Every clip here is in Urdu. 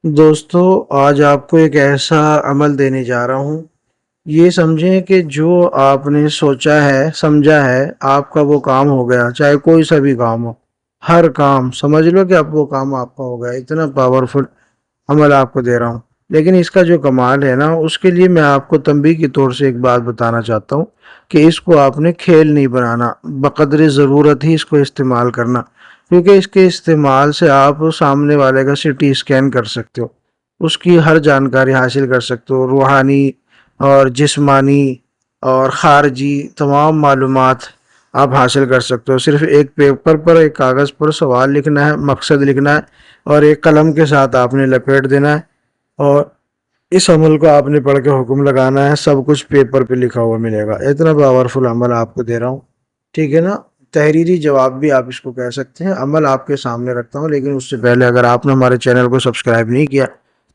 دوستو، آج آپ کو ایک ایسا عمل دینے جا رہا ہوں۔ یہ سمجھیں کہ جو آپ نے سوچا ہے، سمجھا ہے، آپ کا وہ کام ہو گیا، چاہے کوئی سا بھی کام ہو۔ ہر کام سمجھ لو کہ اب وہ کام آپ کا ہو گیا۔ اتنا پاورفل عمل آپ کو دے رہا ہوں۔ لیکن اس کا جو کمال ہے نا، اس کے لیے میں آپ کو تنبیہ کے طور سے ایک بات بتانا چاہتا ہوں کہ اس کو آپ نے کھیل نہیں بنانا، بقدر ضرورت ہی اس کو استعمال کرنا، کیونکہ اس کے استعمال سے آپ سامنے والے کا CT اسکین کر سکتے ہو، اس کی ہر جانکاری حاصل کر سکتے ہو، روحانی اور جسمانی اور خارجی تمام معلومات آپ حاصل کر سکتے ہو۔ صرف ایک پیپر پر، ایک کاغذ پر سوال لکھنا ہے، مقصد لکھنا ہے اور ایک قلم کے ساتھ آپ نے لپیٹ دینا ہے، اور اس عمل کو آپ نے پڑھ کے حکم لگانا ہے۔ سب کچھ پیپر پہ لکھا ہوا ملے گا۔ اتنا پاورفل عمل آپ کو دے رہا ہوں، ٹھیک ہے نا؟ تحریری جواب بھی آپ اس کو کہہ سکتے ہیں۔ عمل آپ کے سامنے رکھتا ہوں، لیکن اس سے پہلے اگر آپ نے ہمارے چینل کو سبسکرائب نہیں کیا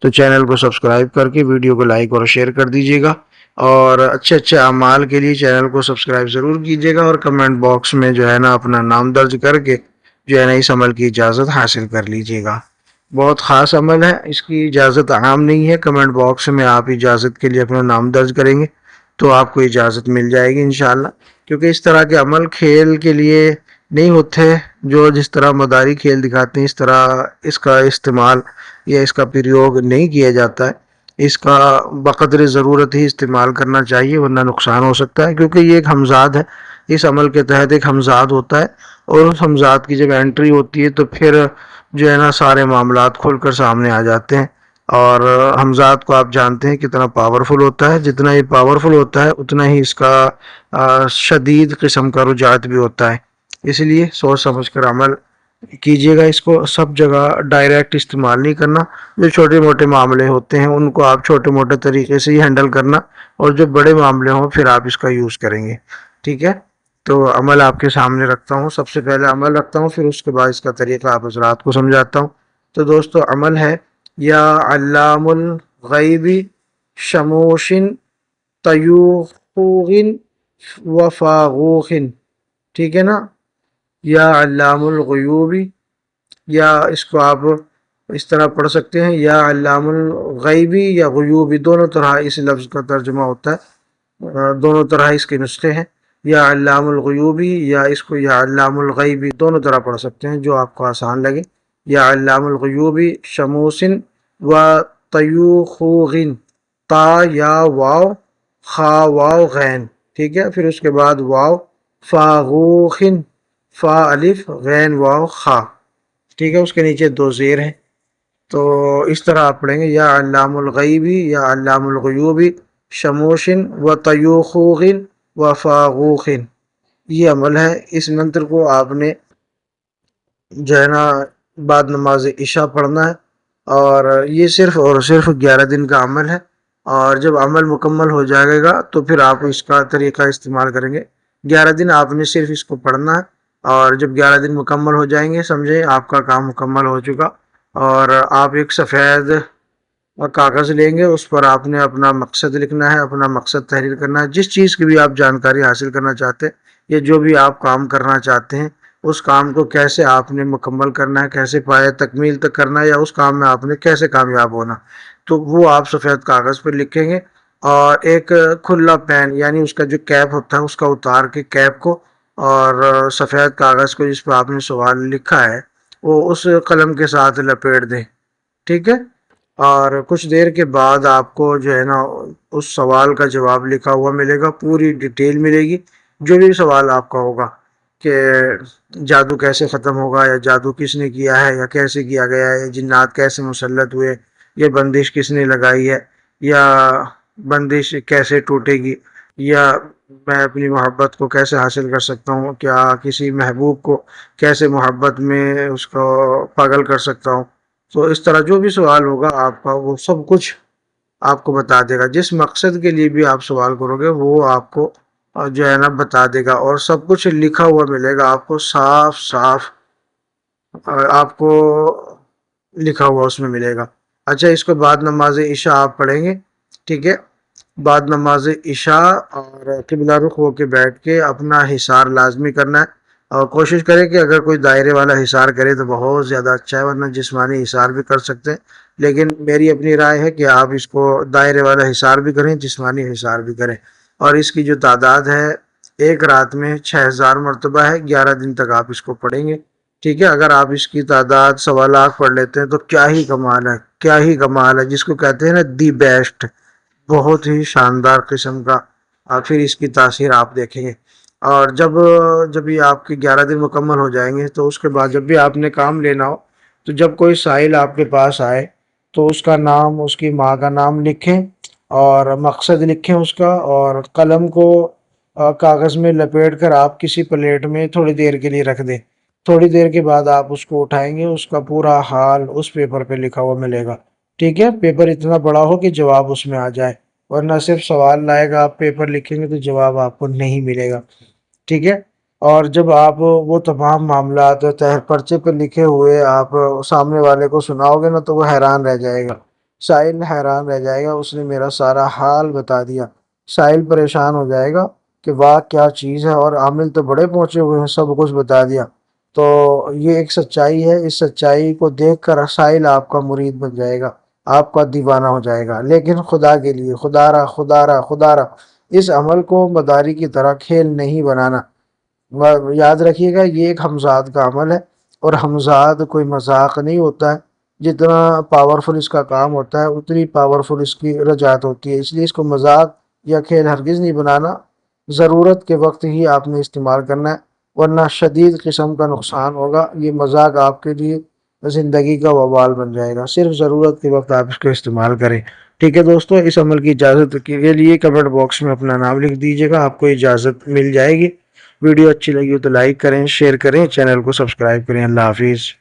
تو چینل کو سبسکرائب کر کے ویڈیو کو لائک اور شیئر کر دیجیے گا، اور اچھے اچھے اعمال کے لیے چینل کو سبسکرائب ضرور کیجیے گا، اور کمنٹ باکس میں جو ہے نا اپنا نام درج کر کے جو ہے نا اس عمل کی اجازت حاصل کر لیجیے گا۔ بہت خاص عمل ہے، اس کی اجازت عام نہیں ہے۔ کمنٹ باکس میں آپ اجازت کے لیے اپنا نام درج کریں گے تو آپ کو اجازت مل جائے گی انشاءاللہ، کیونکہ اس طرح کے عمل کھیل کے لیے نہیں ہوتے، جو جس طرح مداری کھیل دکھاتے ہیں اس طرح اس کا استعمال یا اس کا پریوگ نہیں کیا جاتا ہے۔ اس کا بقدر ضرورت ہی استعمال کرنا چاہیے، ورنہ نقصان ہو سکتا ہے، کیونکہ یہ ایک ہمزاد ہے۔ اس عمل کے تحت ایک ہمزاد ہوتا ہے، اور اس ہمزاد کی جب انٹری ہوتی ہے تو پھر جو ہے نا سارے معاملات کھل کر سامنے آ جاتے ہیں۔ اور ہمزاد کو آپ جانتے ہیں کتنا پاورفل ہوتا ہے، جتنا یہ پاورفل ہوتا ہے اتنا ہی اس کا شدید قسم کا رجحان بھی ہوتا ہے۔ اس لیے سوچ سمجھ کر عمل کیجیے گا۔ اس کو سب جگہ ڈائریکٹ استعمال نہیں کرنا۔ جو چھوٹے موٹے معاملے ہوتے ہیں ان کو آپ چھوٹے موٹے طریقے سے ہی ہینڈل کرنا، اور جو بڑے معاملے ہوں پھر آپ اس کا یوز کریں گے، ٹھیک ہے؟ تو عمل آپ کے سامنے رکھتا ہوں۔ سب سے پہلے عمل رکھتا ہوں، پھر اس کے بعد اس کا طریقہ آپ حضرات کو سمجھاتا ہوں۔ تو دوستو، عمل ہے یا علام الغیب شموشن طیوخن وفاغوخن، ٹھیک ہے نا؟ یا علام الغیوب، یا اس کو آپ اس طرح پڑھ سکتے ہیں، یا علام الغیبی یا غیوبی، دونوں طرح اس لفظ کا ترجمہ ہوتا ہے، دونوں طرح اس کے نسخے ہیں۔ یا علام الغیوبی یا اس کو یا علام الغیبی، دونوں طرح پڑھ سکتے ہیں، جو آپ کو آسان لگے۔ یا علام الغیوبی شموسن و طیوخوغن، تا یا واو، خا واو غین، ٹھیک ہے؟ پھر اس کے بعد واو، فاغوخن، فا الف غین واو خا، ٹھیک ہے؟ اس کے نیچے دو زیر ہیں، تو اس طرح آپ پڑھیں گے یا علام الغیبی یا علام الغیوبی شموشن و طیوخوغن و فاغوخن۔ یہ عمل ہے۔ اس منتر کو آپ نے جو ہے نا بعد نماز عشاء پڑھنا ہے، اور یہ صرف اور صرف 11 دن کا عمل ہے، اور جب عمل مکمل ہو جائے گا تو پھر آپ اس کا طریقہ استعمال کریں گے۔ 11 دن آپ نے صرف اس کو پڑھنا ہے، اور جب 11 دن مکمل ہو جائیں گے سمجھیں آپ کا کام مکمل ہو چکا، اور آپ ایک سفید کاغذ لیں گے، اس پر آپ نے اپنا مقصد لکھنا ہے، اپنا مقصد تحریر کرنا ہے، جس چیز کی بھی آپ جانکاری حاصل کرنا چاہتے ہیں یا جو بھی آپ کام کرنا چاہتے ہیں، اس کام کو کیسے آپ نے مکمل کرنا ہے، کیسے پائے تکمیل تک کرنا ہے، یا اس کام میں آپ نے کیسے کامیاب ہونا، تو وہ آپ سفید کاغذ پر لکھیں گے۔ اور ایک کھلا پین، یعنی اس کا جو کیپ ہوتا ہے اس کا اتار کے کیپ کو، اور سفید کاغذ کو جس پہ آپ نے سوال لکھا ہے وہ اس قلم کے ساتھ لپیٹ دیں، ٹھیک ہے؟ اور کچھ دیر کے بعد آپ کو جو ہے نا اس سوال کا جواب لکھا ہوا ملے گا، پوری ڈیٹیل ملے گی۔ جو بھی سوال آپ کا ہوگا کہ جادو کیسے ختم ہوگا، یا جادو کس نے کیا ہے، یا کیسے کیا گیا ہے، جنات کیسے مسلط ہوئے، یہ بندش کس نے لگائی ہے، یا بندش کیسے ٹوٹے گی، یا میں اپنی محبت کو کیسے حاصل کر سکتا ہوں، کیا کسی محبوب کو کیسے محبت میں اس کو پاگل کر سکتا ہوں، تو اس طرح جو بھی سوال ہوگا آپ کا وہ سب کچھ آپ کو بتا دے گا۔ جس مقصد کے لیے بھی آپ سوال کرو گے وہ آپ کو جو ہے نا بتا دے گا، اور سب کچھ لکھا ہوا ملے گا آپ کو، صاف صاف آپ کو لکھا ہوا اس میں ملے گا۔ اچھا، اس کو بعد نماز عشاء آپ پڑھیں گے، ٹھیک ہے؟ بعد نماز عشاء اور قبلہ رخ ہو کے بیٹھ کے اپنا حصار لازمی کرنا ہے، اور کوشش کریں کہ اگر کوئی دائرے والا حصار کرے تو بہت زیادہ اچھا ہے، ورنہ جسمانی حصار بھی کر سکتے ہیں، لیکن میری اپنی رائے ہے کہ آپ اس کو دائرے والا حصار بھی کریں، جسمانی حصار بھی کریں. اور اس کی جو تعداد ہے ایک رات میں 6000 مرتبہ ہے، 11 دن تک آپ اس کو پڑھیں گے. ٹھیک ہے، اگر آپ اس کی تعداد 1.25 پڑھ لیتے ہیں تو کیا ہی کمال ہے، کیا ہی کمال ہے، جس کو کہتے ہیں نا دی بیسٹ، بہت ہی شاندار قسم کا. اور پھر اس کی تاثیر آپ دیکھیں گے. اور جب یہ آپ کے 11 دن مکمل ہو جائیں گے تو اس کے بعد جب بھی آپ نے کام لینا ہو تو جب کوئی سائل آپ کے پاس آئے تو اس کا نام، اس کی ماں کا نام لکھیں اور مقصد لکھیں اس کا، اور قلم کو کاغذ میں لپیٹ کر آپ کسی پلیٹ میں تھوڑی دیر کے لیے رکھ دیں. تھوڑی دیر کے بعد آپ اس کو اٹھائیں گے، اس کا پورا حال اس پیپر پہ لکھا ہوا ملے گا. ٹھیک ہے، پیپر اتنا بڑا ہو کہ جواب اس میں آ جائے، ورنہ صرف سوال لائے گا، آپ پیپر لکھیں گے تو جواب آپ کو نہیں ملے گا. ٹھیک ہے. اور جب آپ وہ تمام معاملات پرچے پہ لکھے ہوئے آپ سامنے والے کو سناؤ گے نا تو وہ حیران رہ جائے گا. سائل حیران رہ جائے گا، اس نے میرا سارا حال بتا دیا. سائل پریشان ہو جائے گا کہ واہ کیا چیز ہے، اور عامل تو بڑے پہنچے ہوئے ہیں، سب کچھ بتا دیا. تو یہ ایک سچائی ہے، اس سچائی کو دیکھ کر سائل آپ کا مرید بن جائے گا، آپ کا دیوانہ ہو جائے گا. لیکن خدا کے لیے، خدا را اس عمل کو مداری کی طرح کھیل نہیں بنانا. یاد رکھیے گا یہ ایک ہمزاد کا عمل ہے، اور ہمزاد کوئی مذاق نہیں ہوتا ہے. جتنا پاورفل اس کا کام ہوتا ہے اتنی پاورفل اس کی رجعت ہوتی ہے، اس لیے اس کو مذاق یا کھیل ہرگز نہیں بنانا. ضرورت کے وقت ہی آپ نے استعمال کرنا ہے، ورنہ شدید قسم کا نقصان ہوگا. یہ مذاق آپ کے لیے زندگی کا وبال بن جائے گا. صرف ضرورت کے وقت آپ اس کو استعمال کریں. ٹھیک ہے دوستو، اس عمل کی اجازت کے لیے کمنٹ باکس میں اپنا نام لکھ دیجیے گا، آپ کو اجازت مل جائے گی. ویڈیو اچھی لگی ہو تو لائک کریں، شیئر کریں، چینل کو سبسکرائب کریں. اللہ حافظ.